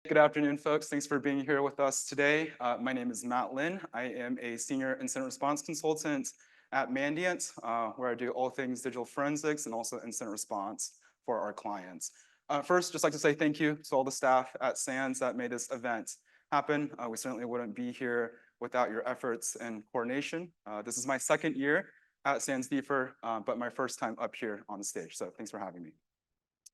Good afternoon, folks. Thanks for being here with us today. My name is Matt Lin. I am a senior incident response consultant at Mandiant, where I do all things digital forensics and also incident response for our clients. First, just like to say thank you to all the staff at SANS that made this event happen. We certainly wouldn't be here without your efforts and coordination. This is my second year at SANS DFIR, but my first time up here on the stage. So thanks for having me.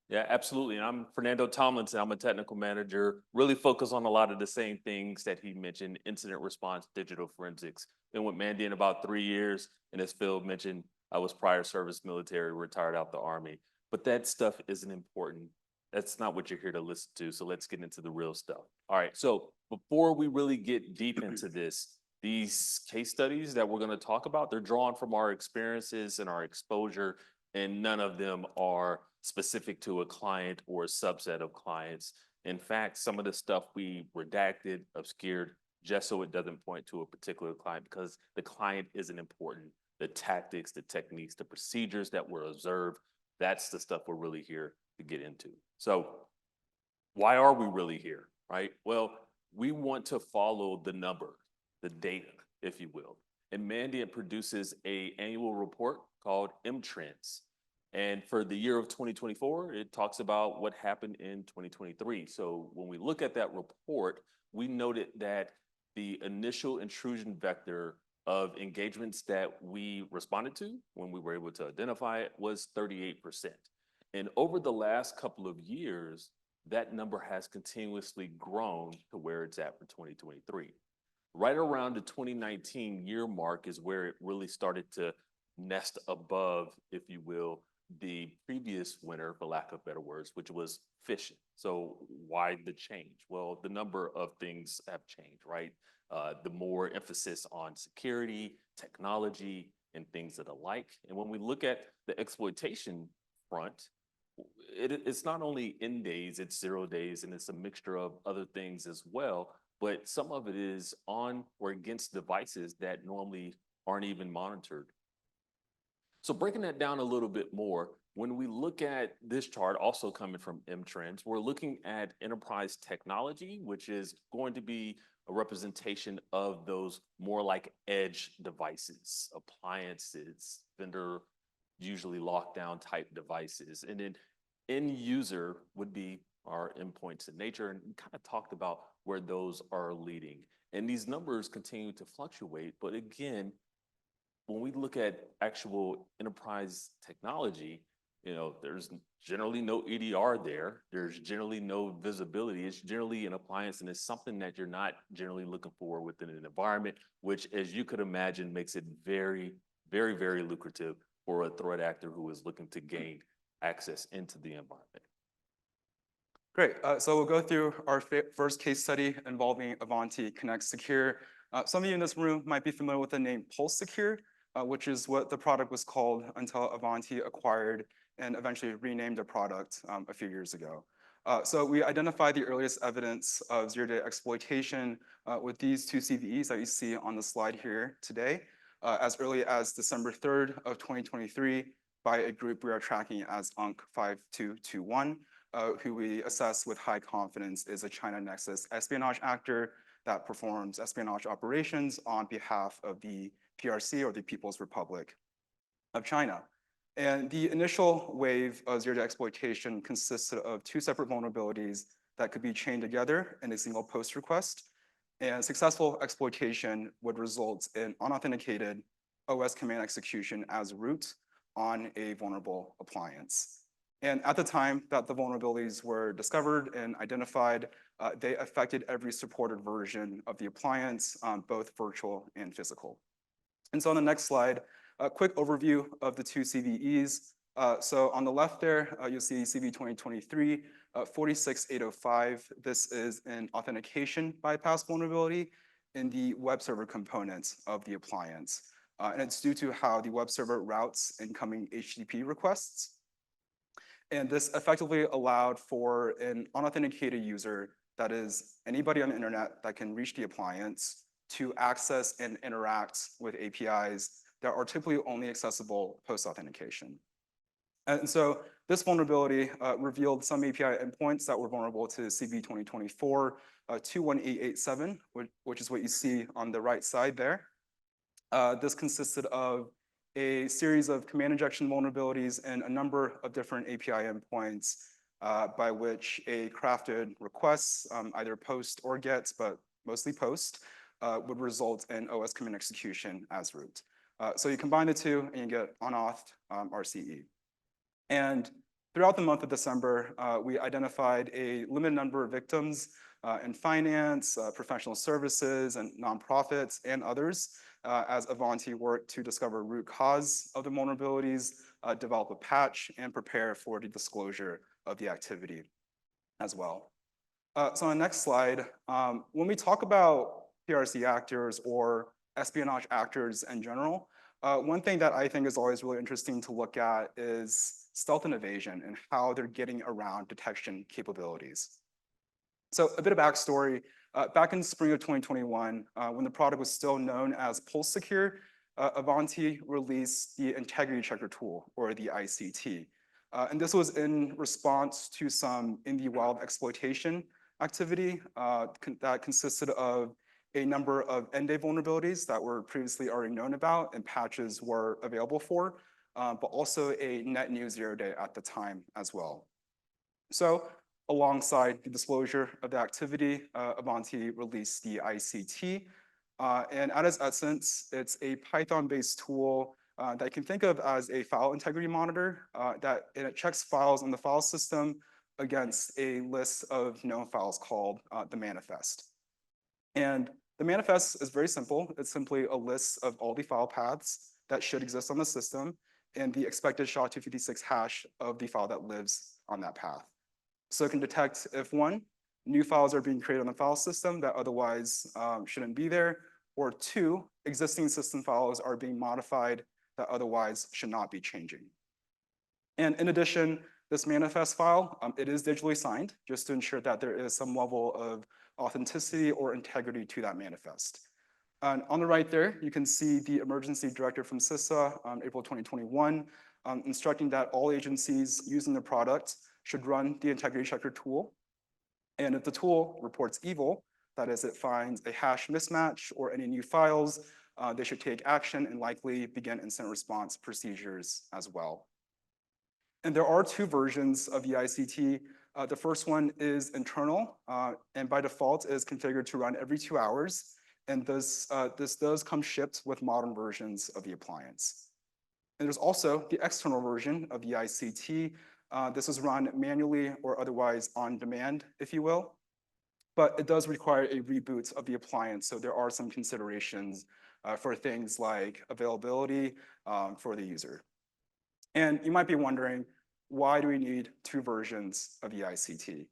Yeah, absolutely. And I'm Fernando Tomlinson. I'm a technical manager, really focused on a lot of the same things that he mentioned, incident response, digital forensics. Been with Mandy in about 3 years. And as Phil mentioned, I was prior service military, retired out the Army. But that stuff isn't important. That's not what you're here to listen to. So let's get into the real stuff. All right. So before we really get deep into this, these case studies that we're going to talk about, they're drawn from our experiences and our exposure, and none of them are specific to a client or a subset of clients. In fact, some of the stuff we redacted, obscured, just so it doesn't point to a particular client, because the client isn't important. The tactics, the techniques, the procedures that were observed, that's the stuff we're really here to get into. So why are we really here, right? Well, we want to follow the number, the data, if you will. And Mandiant produces an annual report called M-Trends. And for the year of 2024, it talks about what happened in 2023. So when we look at that report, we noted that the initial intrusion vector of engagements that we responded to when we were able to identify it was 38%. And over the last couple of years, that number has continuously grown to where it's at for 2023. Right around the 2019 year mark is where it really started to nest above, if you will, the previous winner, for lack of better words, which was phishing. So why the change? Well, the number of things have changed, right? The more emphasis on security, technology, and things of the like. And when we look at the exploitation front, it's not only in days, it's 0 days, and it's a mixture of other things as well. But some of it is on or against devices that normally aren't even monitored. So breaking that down a little bit more, when we look at this chart, also coming from M-Trends, we're looking at enterprise technology, which is going to be a representation of those more like edge devices, appliances, vendor, usually lockdown type devices. And then end user would be our endpoints in nature. And we kind of talked about where those are leading. And these numbers continue to fluctuate. But again, when we look at actual enterprise technology, there's generally no EDR there. There's generally no visibility. It's generally an appliance, and it's something that you're not generally looking for within an environment, which, as you could imagine, makes it very, very, very lucrative for a threat actor who is looking to gain access into the environment. Great. So we'll go through our first case study involving Ivanti Connect Secure. Some of you in this room might be familiar with the name Post-Secure, which is what the product was called until Ivanti acquired and eventually renamed the product a few years ago. So we identified the earliest evidence of zero-day exploitation with these two CVEs that you see on the slide here today, as early as December 3rd of 2023 by a group we are tracking as UNC5221, who we assess with high confidence is a China Nexus espionage actor that performs espionage operations on behalf of the PRC, or the People's Republic of China. And the initial wave of zero-day exploitation consisted of two separate vulnerabilities that could be chained together in a single post request. And successful exploitation would result in unauthenticated OS command execution as root on a vulnerable appliance. And at the time that the vulnerabilities were discovered and identified, they affected every supported version of the appliance, both virtual and physical. And so on the next slide, a quick overview of the two CVEs. So on the left there, you'll see CV 2023 46805. This is an authentication bypass vulnerability in the web server components of the appliance. And it's due to how the web server routes incoming HTTP requests. And this effectively allowed for an unauthenticated user, that is anybody on the internet that can reach the appliance, to access and interact with APIs that are typically only accessible post-authentication. And so this vulnerability revealed some API endpoints that were vulnerable to CV 2024 21887, which is what you see on the right side there. This consisted of a series of command injection vulnerabilities and a number of different API endpoints by which a crafted request, either post or get, but mostly post, would result in OS command execution as root. So you combine the two and you get unauth RCE. And throughout the month of December, we identified a limited number of victims in finance, professional services, and nonprofits, and others, as Ivanti worked to discover root cause of the vulnerabilities, develop a patch, and prepare for the disclosure of the activity as well. So on the next slide, when we talk about PRC actors or espionage actors in general, one thing that I think is always really interesting to look at is stealth and evasion and how they're getting around detection capabilities. So a bit of backstory, back in spring of 2021, when the product was still known as Post-Secure, Ivanti released the Integrity Checker tool, or the ICT. And this was in response to some in the wild exploitation activity that consisted of a number of end-day vulnerabilities that were previously already known about and patches were available for, but also a net new 0-day at the time as well. So alongside the disclosure of the activity, Ivanti released the ICT. And at its essence, it's a Python-based tool that you can think of as a file integrity monitor and it checks files on the file system against a list of known files called the manifest. And the manifest is very simple. It's simply a list of all the file paths that should exist on the system and the expected SHA-256 hash of the file that lives on that path. So it can detect if one, new files are being created on the file system that otherwise shouldn't be there, or two, existing system files are being modified that otherwise should not be changing. And in addition, this manifest file, it is digitally signed just to ensure that there is some level of authenticity or integrity to that manifest. And on the right there, you can see the emergency directive from CISA on April 2021, instructing that all agencies using the product should run the Integrity Checker tool. And if the tool reports evil, that is, it finds a hash mismatch or any new files, they should take action and likely begin incident response procedures as well. And there are two versions of the ICT. The first one is internal, and by default is configured to run every 2 hours. And this does come shipped with modern versions of the appliance. And there's also the external version of the ICT. This is run manually or otherwise on demand, if you will. But it does require a reboot of the appliance. So there are some considerations for things like availability for the user. And you might be wondering, why do we need two versions of the ICT?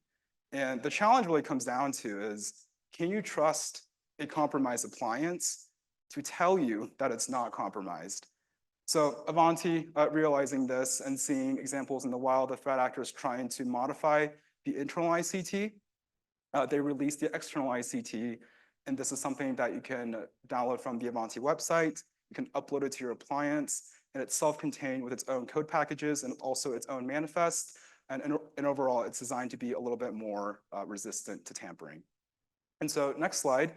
And the challenge really comes down to is, can you trust a compromised appliance to tell you that it's not compromised? So Ivanti, realizing this and seeing examples in the wild of threat actors trying to modify the internal ICT, they released the external ICT. And this is something that you can download from the Ivanti website. You can upload it to your appliance. And it's self-contained with its own code packages and also its own manifest. And overall, it's designed to be a little bit more resistant to tampering. And so next slide.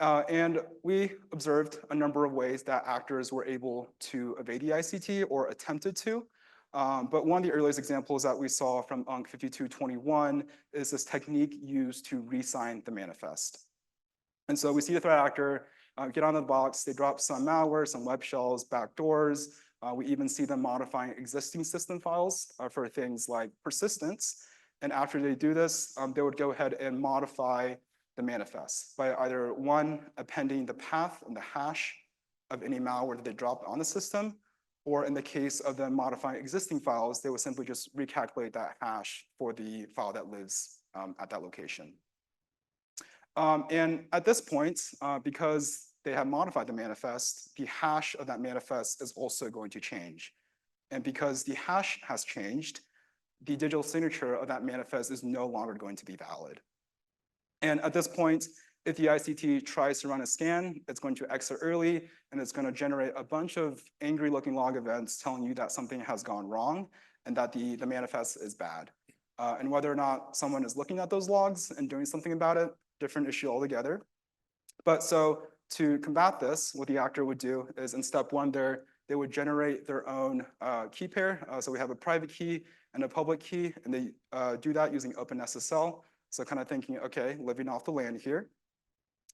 And we observed a number of ways that actors were able to evade the ICT or attempted to. But one of the earliest examples that we saw from UNC 5221 is this technique used to re-sign the manifest. And so we see the threat actor get on the box, they drop some malware, some web shells, backdoors. We even see them modifying existing system files for things like persistence. And after they do this, they would go ahead and modify the manifest by either one, appending the path and the hash of any malware that they dropped on the system, or in the case of them modifying existing files, they would simply just recalculate that hash for the file that lives at that location. And at this point, because they have modified the manifest, the hash of that manifest is also going to change. And because the hash has changed, the digital signature of that manifest is no longer going to be valid. And at this point, if the ICT tries to run a scan, it's going to exit early, and it's going to generate a bunch of angry-looking log events telling you that something has gone wrong and that the manifest is bad. And whether or not someone is looking at those logs and doing something about it, different issue altogether. But so to combat this, what the actor would do is in step one there, they would generate their own key pair. So we have a private key and a public key, and they do that using OpenSSL. So kind of thinking, okay, living off the land here.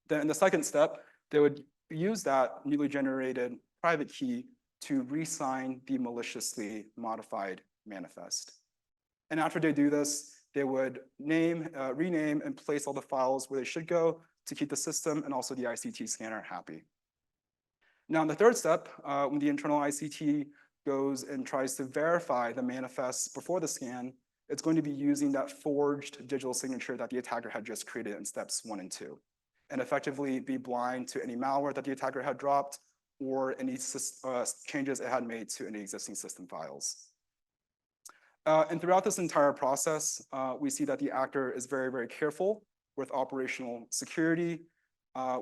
Then in the second step, they would use that newly generated private key to re-sign the maliciously modified manifest. And after they do this, they would rename, and place all the files where they should go to keep the system and also the ICT scanner happy. Now, in the third step, when the internal ICT goes and tries to verify the manifest before the scan, it's going to be using that forged digital signature that the attacker had just created in steps 1 and 2, and effectively be blind to any malware that the attacker had dropped or any changes it had made to any existing system files. And throughout this entire process, we see that the actor is very, very careful with operational security.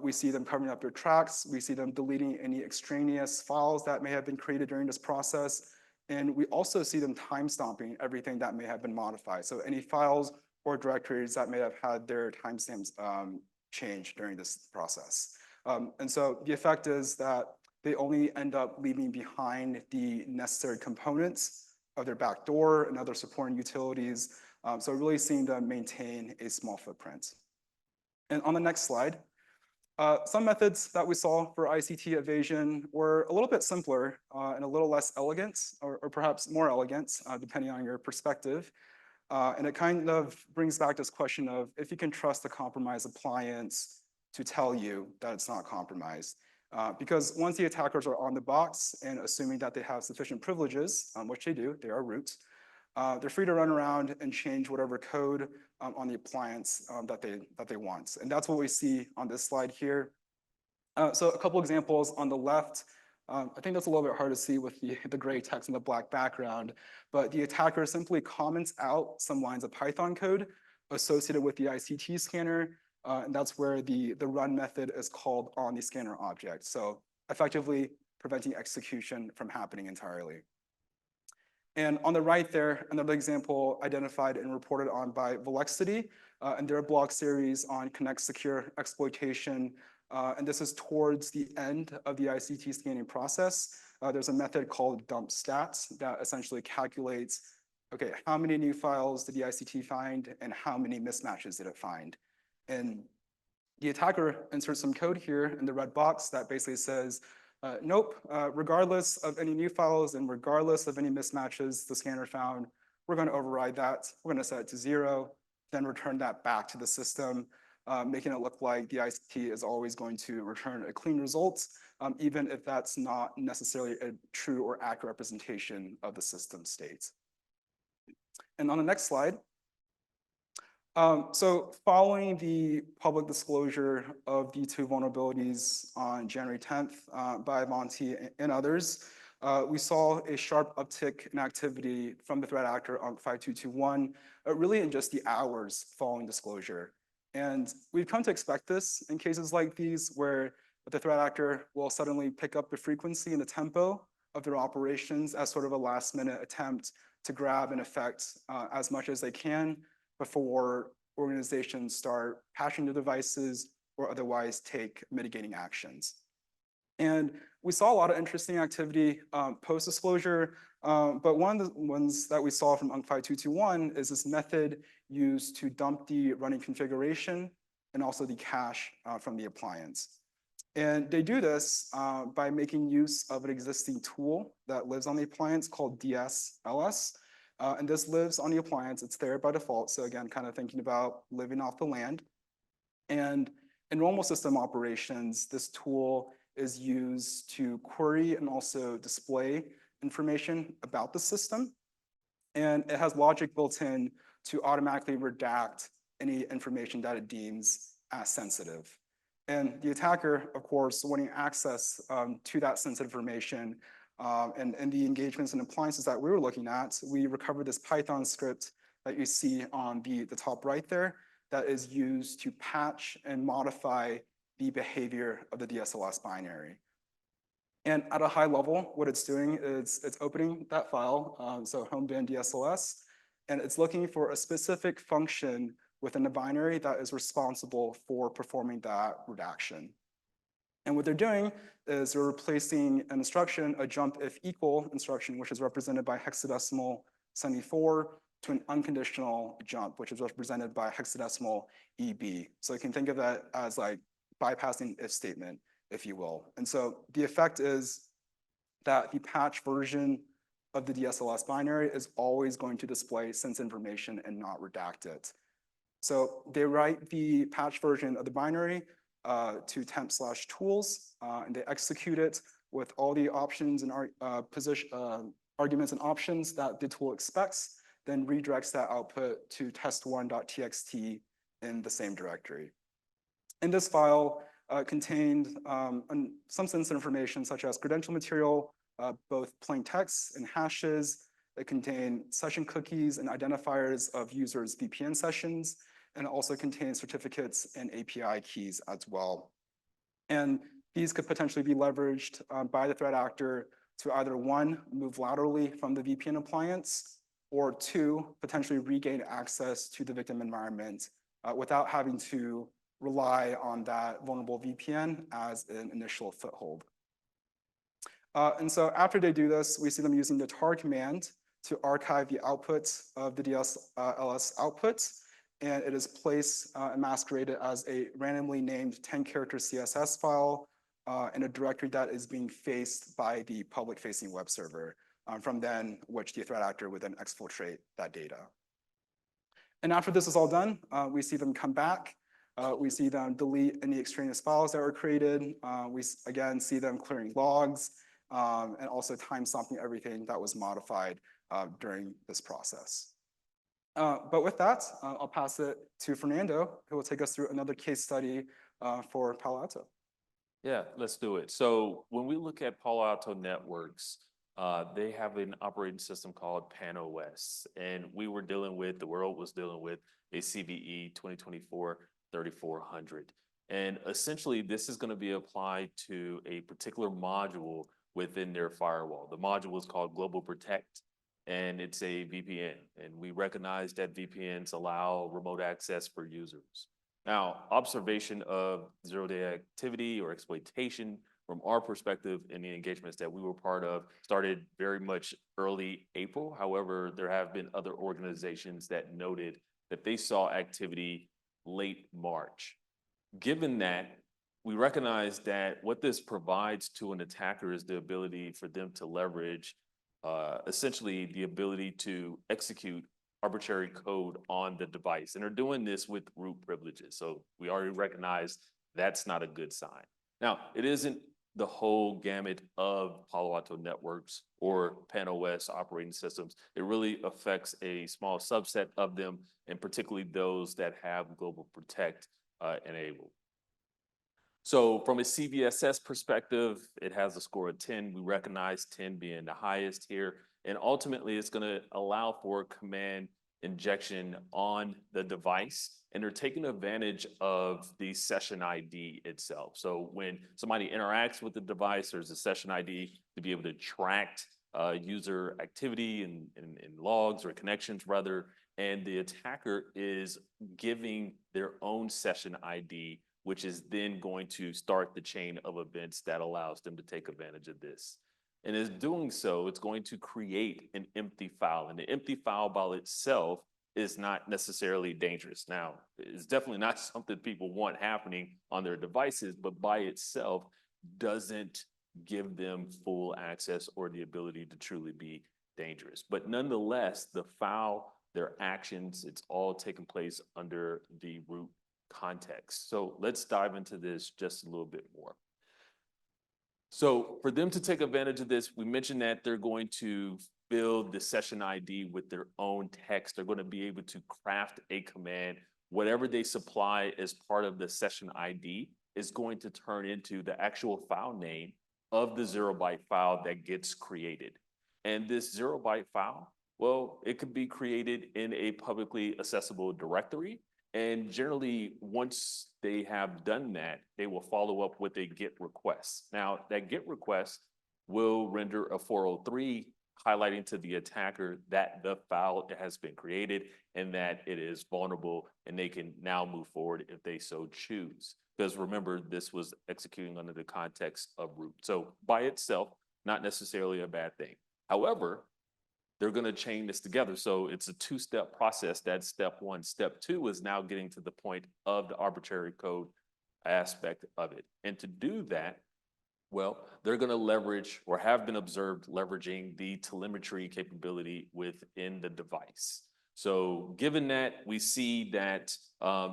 We see them covering up their tracks. We see them deleting any extraneous files that may have been created during this process. And we also see them time-stomping everything that may have been modified. So any files or directories that may have had their timestamps changed during this process. And so the effect is that they only end up leaving behind the necessary components of their backdoor and other supporting utilities. So really seeing them maintain a small footprint. And on the next slide, some methods that we saw for ICT evasion were a little bit simpler and a little less elegant, or perhaps more elegant, depending on your perspective. And it kind of brings back this question of if you can trust a compromised appliance to tell you that it's not compromised. Because once the attackers are on the box and assuming that they have sufficient privileges, which they do, they are root, they're free to run around and change whatever code on the appliance that they want. And that's what we see on this slide here. So a couple examples on the left. I think that's a little bit hard to see with the gray text and the black background, but the attacker simply comments out some lines of Python code associated with the ICT scanner, and that's where the run method is called on the scanner object. So effectively preventing execution from happening entirely. And on the right there, another example identified and reported on by Velexity and their blog series on Connect Secure exploitation. And this is towards the end of the ICT scanning process. There's a method called dump stats that essentially calculates, okay, how many new files did the ICT find and how many mismatches did it find? And the attacker inserts some code here in the red box that basically says, nope, regardless of any new files and regardless of any mismatches the scanner found, we're going to override that. We're going to set it to 0, then return that back to the system, making it look like the ICT is always going to return a clean result, even if that's not necessarily a true or accurate representation of the system state. And on the next slide, so following the public disclosure of the 2 vulnerabilities on January 10th by Ivanti and others, we saw a sharp uptick in activity from the threat actor on 5221, really in just the hours following disclosure. And we've come to expect this in cases like these where the threat actor will suddenly pick up the frequency and the tempo of their operations as sort of a last-minute attempt to grab and affect as much as they can before organizations start patching their devices or otherwise take mitigating actions. And we saw a lot of interesting activity post-disclosure, but one of the ones that we saw from UNC 5221 is this method used to dump the running configuration and also the cache from the appliance. And they do this by making use of an existing tool that lives on the appliance called DSLS. And this lives on the appliance. It's there by default. So again, kind of thinking about living off the land. And in normal system operations, this tool is used to query and also display information about the system. And it has logic built in to automatically redact any information that it deems as sensitive. And the attacker, of course, wanting access to that sensitive information and the engagements and appliances that we were looking at, we recovered this Python script that you see on the top right there that is used to patch and modify the behavior of the DSLS binary. And at a high level, what it's doing is it's opening that file, so home bin DSLS, and it's looking for a specific function within the binary that is responsible for performing that redaction. And what they're doing is they're replacing an instruction, a jump if equal instruction, which is represented by hexadecimal 74, to an unconditional jump, which is represented by hexadecimal EB. So you can think of that as like bypassing if statement, if you will. And so the effect is that the patch version of the DSLS binary is always going to display sense information and not redact it. So they write the patch version of the binary to temp/tools, and they execute it with all the options and arguments and options that the tool expects, then redirects that output to test1.txt in the same directory. And this file contained some sensitive information such as credential material, both plain text and hashes. It contained session cookies and identifiers of users' VPN sessions, and it also contains certificates and API keys as well. And these could potentially be leveraged by the threat actor to either one, move laterally from the VPN appliance, or two, potentially regain access to the victim environment without having to rely on that vulnerable VPN as an initial foothold. And so after they do this, we see them using the tar command to archive the outputs of the DSLS outputs, and it is placed and masqueraded as a randomly named 10-character CSS file in a directory that is being faced by the public-facing web server, from then which the threat actor would then exfiltrate that data. And after this is all done, we see them come back. We see them delete any extraneous files that were created. We again see them clearing logs and also time-stopping everything that was modified during this process. But with that, I'll pass it to Fernando, who will take us through another case study for Palo Alto. Yeah, let's do it. So when we look at Palo Alto Networks, they have an operating system called PAN-OS, and the world was dealing with a CVE 2024-3400. And essentially, this is going to be applied to a particular module within their firewall. The module is called Global Protect, and it's a VPN. And we recognize that VPNs allow remote access for users. Now, observation of zero-day activity or exploitation from our perspective in the engagements that we were part of started very much early April. However, there have been other organizations that noted that they saw activity late March. Given that, we recognize that what this provides to an attacker is the ability for them to leverage essentially the ability to execute arbitrary code on the device. And they're doing this with root privileges. So we already recognize that's not a good sign. Now, it isn't the whole gamut of Palo Alto Networks or PAN-OS operating systems. It really affects a small subset of them, and particularly those that have Global Protect enabled. So from a CVSS perspective, it has a score of 10. We recognize 10 being the highest here. And ultimately, it's going to allow for command injection on the device. And they're taking advantage of the session ID itself. So when somebody interacts with the device, there's a session ID to be able to track user activity and logs or connections rather. And the attacker is giving their own session ID, which is then going to start the chain of events that allows them to take advantage of this. And in doing so, it's going to create an empty file. And the empty file by itself is not necessarily dangerous. Now, it's definitely not something people want happening on their devices, but by itself doesn't give them full access or the ability to truly be dangerous. But nonetheless, the file, their actions, it's all taking place under the root context. So let's dive into this just a little bit more. So for them to take advantage of this, we mentioned that they're going to build the session ID with their own text. They're going to be able to craft a command. Whatever they supply as part of the session ID is going to turn into the actual file name of the 0-byte file that gets created. And this 0-byte file, well, it could be created in a publicly accessible directory. And generally, once they have done that, they will follow up with a GET request. Now, that GET request will render a 403 highlighting to the attacker that the file has been created and that it is vulnerable, and they can now move forward if they so choose. Because remember, this was executing under the context of root. So by itself, not necessarily a bad thing. However, they're going to chain this together. So it's a two-step process. That's step one. Step two is now getting to the point of the arbitrary code aspect of it. And to do that, well, they're going to leverage or have been observed leveraging the telemetry capability within the device. So given that we see that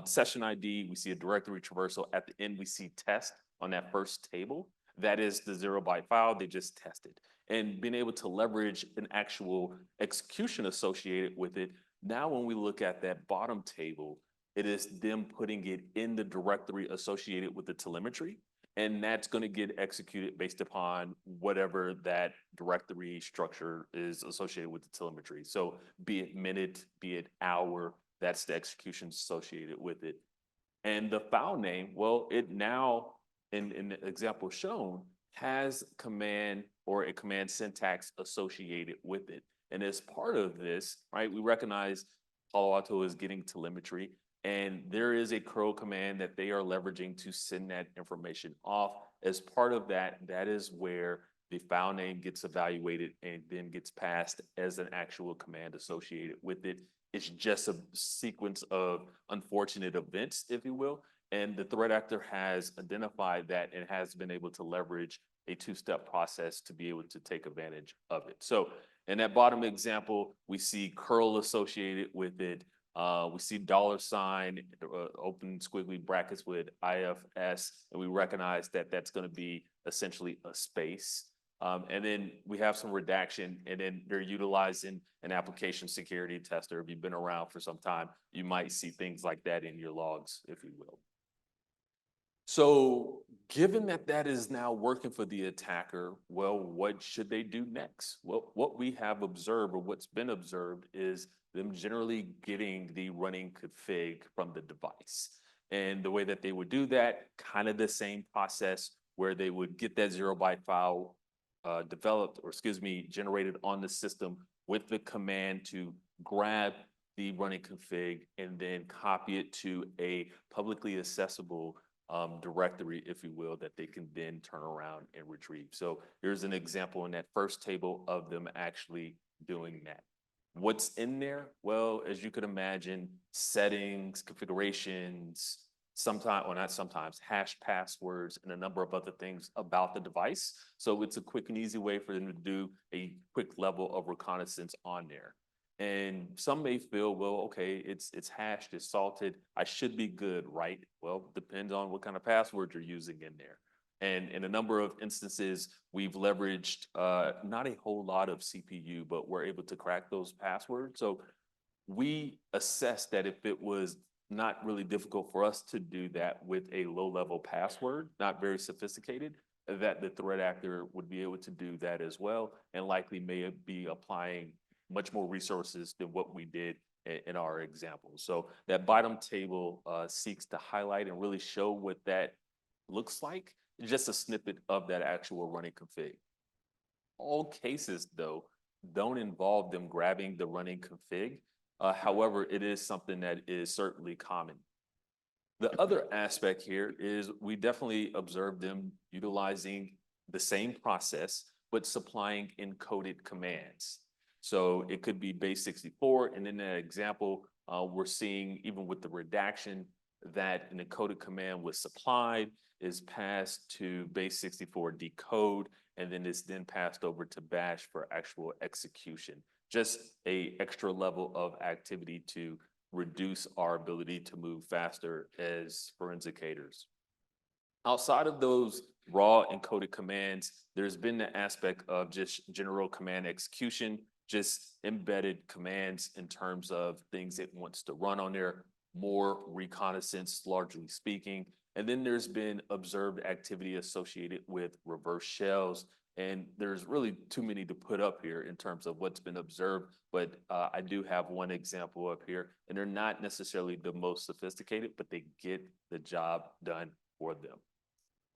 session ID, we see a directory traversal. At the end, we see test on that first table. That is the 0-byte file they just tested. And being able to leverage an actual execution associated with it. Now, when we look at that bottom table, it is them putting it in the directory associated with the telemetry. And that's going to get executed based upon whatever that directory structure is associated with the telemetry. So be it minute, be it hour, that's the execution associated with it. And the file name, well, it now, in the example shown, has command or a command syntax associated with it. And as part of this, right, we recognize Palo Alto is getting telemetry. And there is a curl command that they are leveraging to send that information off. As part of that, that is where the file name gets evaluated and then gets passed as an actual command associated with it. It's just a sequence of unfortunate events, if you will. And the threat actor has identified that and has been able to leverage a two-step process to be able to take advantage of it. So in that bottom example, we see curl associated with it. We see $, open squiggly brackets with IFS, and we recognize that that's going to be essentially a space. And then we have some redaction, and then they're utilizing an application security tester. If you've been around for some time, you might see things like that in your logs, if you will. So given that that is now working for the attacker, well, what should they do next? Well, what we have observed, or what's been observed, is them generally getting the running config from the device. And the way that they would do that, kind of the same process where they would get that 0-byte file developed, or excuse me, generated on the system with the command to grab the running config and then copy it to a publicly accessible directory, if you will, that they can then turn around and retrieve. So here's an example in that first table of them actually doing that. What's in there? Well, as you could imagine, settings, configurations, sometimes, or not sometimes, hash passwords, and a number of other things about the device. So it's a quick and easy way for them to do a quick level of reconnaissance on there. And some may feel, well, okay, it's hashed, it's salted, I should be good, right? Well, depends on what kind of password you're using in there. And in a number of instances, we've leveraged not a whole lot of CPU, but we're able to crack those passwords. So we assessed that if it was not really difficult for us to do that with a low-level password, not very sophisticated, that the threat actor would be able to do that as well, and likely may be applying much more resources than what we did in our example. So that bottom table seeks to highlight and really show what that looks like, just a snippet of that actual running config. All cases, though, don't involve them grabbing the running config. However, it is something that is certainly common. The other aspect here is we definitely observe them utilizing the same process, but supplying encoded commands. So it could be base 64, and in that example, we're seeing even with the redaction that an encoded command was supplied, is passed to base 64 decode, and then it's then passed over to bash for actual execution. Just a extra level of activity to reduce our ability to move faster as forensicators. Outside of those raw encoded commands, there's been the aspect of just general command execution, just embedded commands in terms of things it wants to run on there, more reconnaissance, largely speaking. And then there's been observed activity associated with reverse shells And there's really too many to put up here in terms of what's been observed, but I do have one example up here, and they're not necessarily the most sophisticated, but they get the job done for them.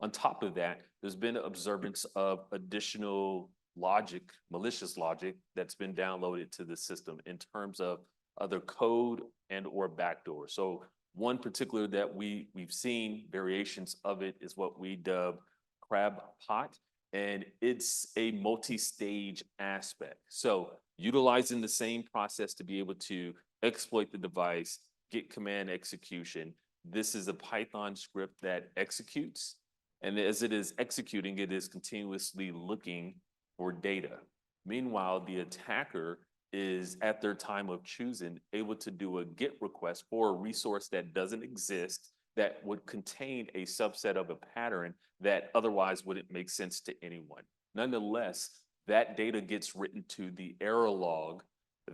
On top of that, there's been observance of additional logic, malicious logic, that's been downloaded to the system in terms of other code and or backdoor. So one particular that we've seen variations of it is what we dub crab pot, and it's a multi-stage aspect. So utilizing the same process to be able to exploit the device, get command execution. This is a Python script that executes, and as it is executing, it is continuously looking for data. Meanwhile, the attacker is at their time of choosing able to do a GET request for a resource that doesn't exist that would contain a subset of a pattern that otherwise wouldn't make sense to anyone. Nonetheless, that data gets written to the error log.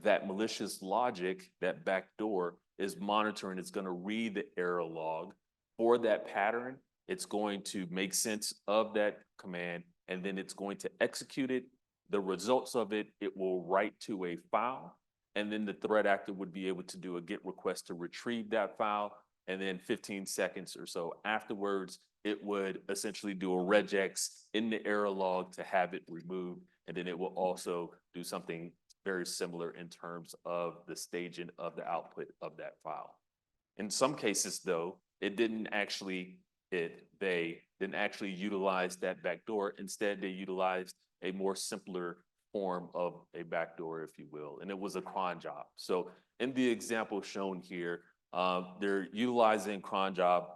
That malicious logic, that backdoor, is monitoring. It's going to read the error log for that pattern. It's going to make sense of that command, and then it's going to execute it. The results of it, it will write to a file, and then the threat actor would be able to do a GET request to retrieve that file. And then 15 seconds or so afterwards, it would essentially do a regex in the error log to have it removed. And then it will also do something very similar in terms of the staging of the output of that file. In some cases, though, they didn't actually utilize that backdoor. Instead, they utilized a more simpler form of a backdoor, if you will, and it was a cron job. So in the example shown here, they're utilizing cron job,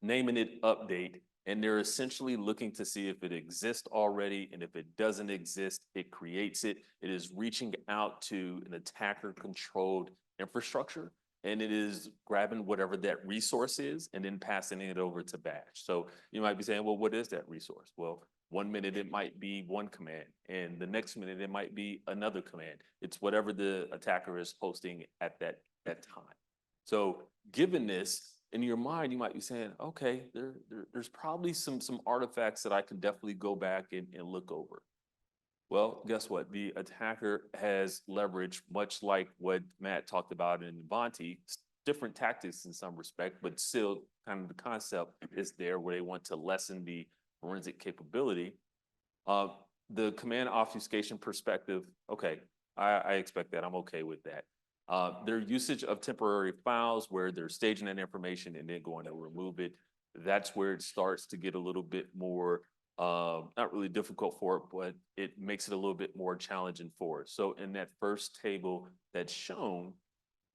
naming it update, and they're essentially looking to see if it exists already, and if it doesn't exist, it creates it. It is reaching out to an attacker-controlled infrastructure, and it is grabbing whatever that resource is and then passing it over to Bash. So you might be saying, well, what is that resource? Well, 1 minute it might be one command, and the next minute it might be another command. It's whatever the attacker is hosting at that time. So given this, in your mind, you might be saying, okay, there's probably some artifacts that I can definitely go back and look over. Well, guess what? The attacker has leveraged, much like what Matt talked about in Ivanti, different tactics in some respect, but still kind of the concept is there where they want to lessen the forensic capability. The command obfuscation perspective, okay, I expect that. I'm okay with that. Their usage of temporary files where they're staging that information and then going to remove it, that's where it starts to get a little bit more, not really difficult for it, but it makes it a little bit more challenging for us. So in that first table that's shown,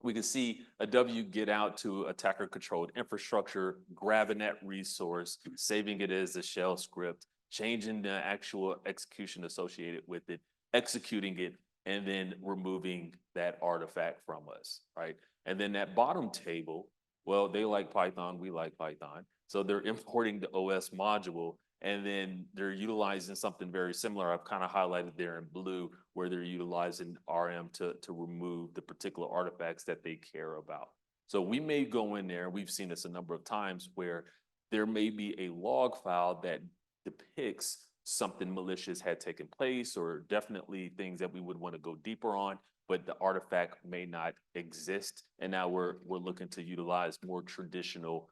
we can see a W get out to attacker controlled infrastructure, grabbing that resource, saving it as a shell script, changing the actual execution associated with it, executing it, and then removing that artifact from us, right? And then that bottom table, well, they like Python, we like Python. So they're importing the OS module, and then they're utilizing something very similar. I've kind of highlighted there in blue where they're utilizing RM to remove the particular artifacts that they care about. So we may go in there, we've seen this a number of times, where there may be a log file that depicts something malicious had taken place, or definitely things that we would want to go deeper on, but the artifact may not exist. And now we're looking to utilize more traditional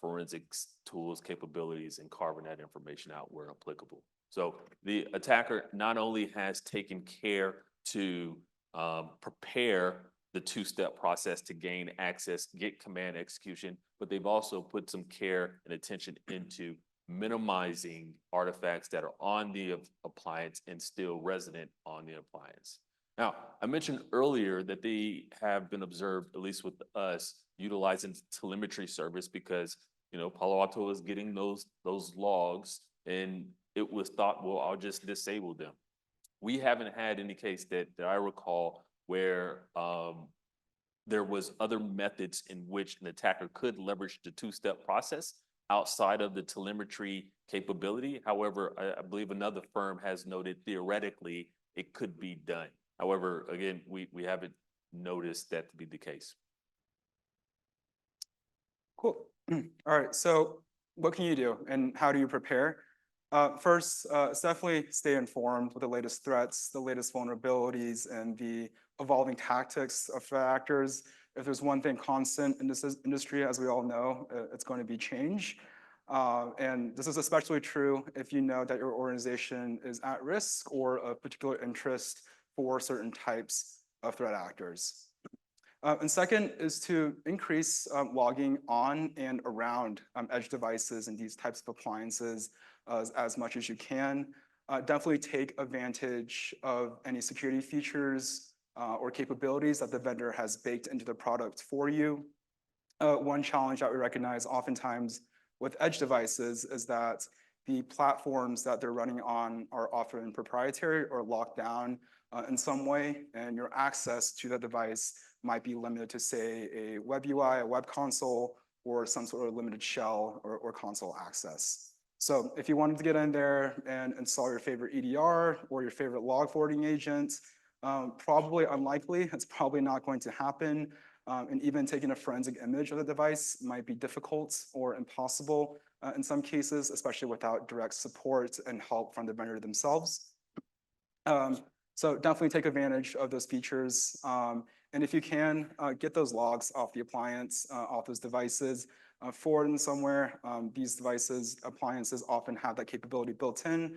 forensics tools, capabilities, and carving that information out where applicable. So the attacker not only has taken care to prepare the two-step process to gain access, get command execution, but they've also put some care and attention into minimizing artifacts that are on the appliance and still resident on the appliance. Now, I mentioned earlier that they have been observed, at least with us, utilizing telemetry service because, you know, Palo Alto is getting those logs, and it was thought, well, I'll just disable them. We haven't had any case that I recall where there was other methods in which an attacker could leverage the two-step process outside of the telemetry capability. However, I believe another firm has noted theoretically it could be done. However, again, we haven't noticed that to be the case. Cool. All right, so what can you do and how do you prepare? First, definitely stay informed with the latest threats, the latest vulnerabilities, and the evolving tactics of threat actors. If there's one thing constant in this industry, as we all know, it's going to be change. And this is especially true if you know that your organization is at risk or of particular interest for certain types of threat actors. And second is to increase logging on and around edge devices and these types of appliances as much as you can. Definitely take advantage of any security features or capabilities that the vendor has baked into the product for you. One challenge that we recognize oftentimes with edge devices is that the platforms that they're running on are often proprietary or locked down in some way, and your access to the device might be limited to, say, a web UI, a web console, or some sort of limited shell or console access. So if you wanted to get in there and install your favorite EDR or your favorite log forwarding agent, probably unlikely. It's probably not going to happen. And even taking a forensic image of the device might be difficult or impossible in some cases, especially without direct support and help from the vendor themselves. So definitely take advantage of those features. And if you can, get those logs off the appliance, off those devices, forward them somewhere. These devices, appliances often have that capability built in.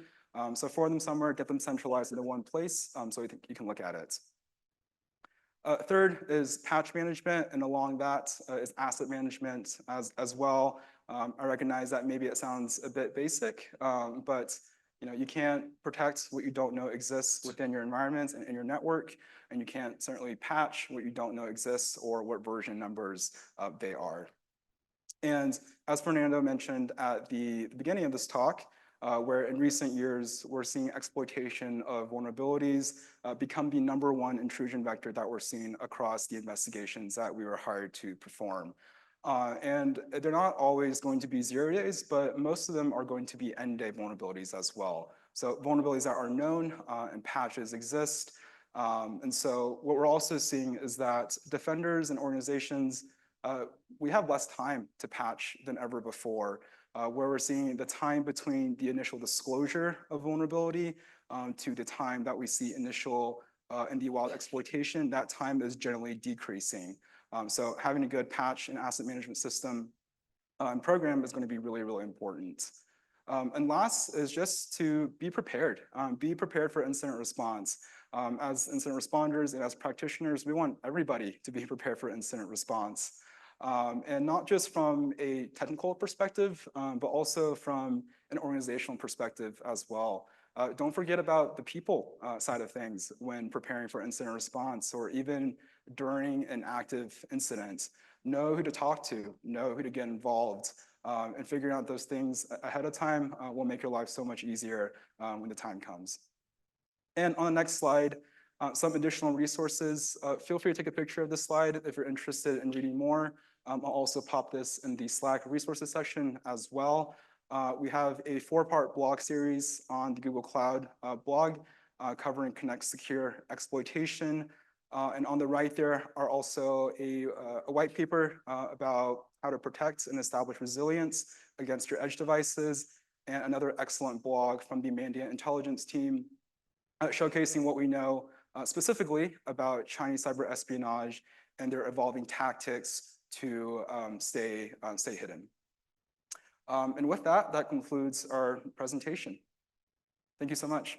So forward them somewhere, get them centralized into one place so you can look at it. Third is patch management, and along that is asset management as well. I recognize that maybe it sounds a bit basic, but you can't protect what you don't know exists within your environment and in your network, and you can't certainly patch what you don't know exists or what version numbers they are. And as Fernando mentioned at the beginning of this talk, where in recent years we're seeing exploitation of vulnerabilities become the #1 intrusion vector that we're seeing across the investigations that we were hired to perform. And they're not always going to be 0 days, but most of them are going to be end-day vulnerabilities as well. So vulnerabilities that are known and patches exist. And so what we're also seeing is that defenders and organizations, we have less time to patch than ever before, where we're seeing the time between the initial disclosure of vulnerability to the time that we see initial in the wild exploitation, that time is generally decreasing. So having a good patch and asset management system and program is going to be really, really important. And last is just to be prepared. Be prepared for incident response. As incident responders and as practitioners, we want everybody to be prepared for incident response. And not just from a technical perspective, but also from an organizational perspective as well. Don't forget about the people side of things when preparing for incident response or even during an active incident. Know who to talk to, know who to get involved, and figuring out those things ahead of time will make your life so much easier when the time comes. And on the next slide, some additional resources. Feel free to take a picture of this slide if you're interested in reading more. I'll also pop this in the Slack resources section as well. We have a 4-part blog series on the Google Cloud blog covering Connect Secure exploitation. And on the right there are also a white paper about how to protect and establish resilience against your edge devices, and another excellent blog from the Mandiant Intelligence team showcasing what we know specifically about Chinese cyber espionage and their evolving tactics to stay hidden. And with that, that concludes our presentation. Thank you so much.